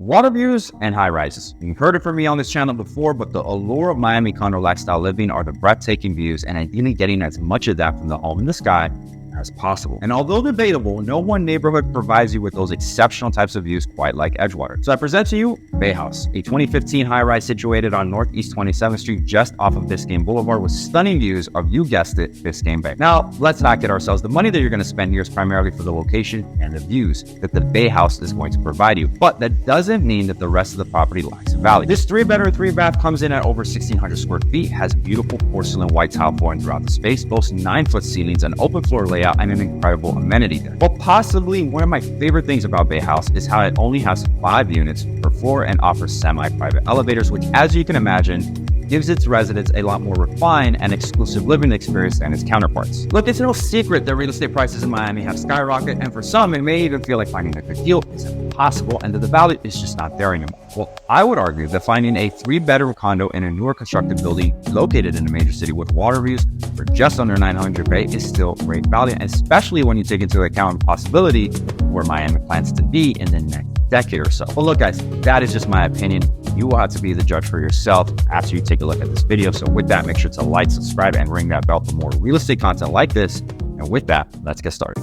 Water views and high rises. You've heard it from me on this channel before, but the allure of Miami condo lifestyle living are the breathtaking views and ideally getting as much of that from the home in the sky as possible. And although debatable, no one neighborhood provides you with those exceptional types of views quite like Edgewater. So I present to you Bay House, a 2015 high-rise situated on Northeast 27th Street just off of Biscayne Boulevard with stunning views of, you guessed it, Biscayne Bay. Now, let's not kid ourselves. The money that you're going to spend here is primarily for the location and the views that the Bay House is going to provide you. But that doesn't mean that the rest of the property lacks value. This 3-bedroom, 3-bath comes in at over 1,600 square feet, has beautiful porcelain white tile flooring throughout the space, boasts 9-foot ceilings, an open floor layout, and an incredible amenity there. But possibly one of my favorite things about Bay House is how it only has 5 units per floor and offers semi-private elevators, which, as you can imagine, gives its residents a lot more refined and exclusive living experience than its counterparts. Look, it's no secret that real estate prices in Miami have skyrocketed, and for some, it may even feel like finding a good deal is impossible and that the value is just not there anymore. Well, I would argue that finding a 3-bedroom condo in a newer constructed building located in a major city with water views for just under $900K is still great value, especially when you take into account the possibility where Miami plans to be in the next decade or so. Well, look, guys, that is just my opinion. You will have to be the judge for yourself after you take a look at this video. So with that, make sure to like, subscribe, and ring that bell for more real estate content like this. And with that, let's get started.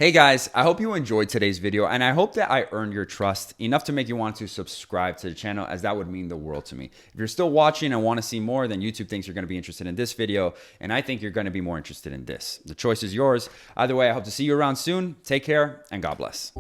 Hey guys, I hope you enjoyed today's video, and I hope that I earned your trust enough to make you want to subscribe to the channel, as that would mean the world to me. If you're still watching and want to see more, then YouTube thinks you're going to be interested in this video, and I think you're going to be more interested in this. The choice is yours. Either way, I hope to see you around soon. Take care, and God bless.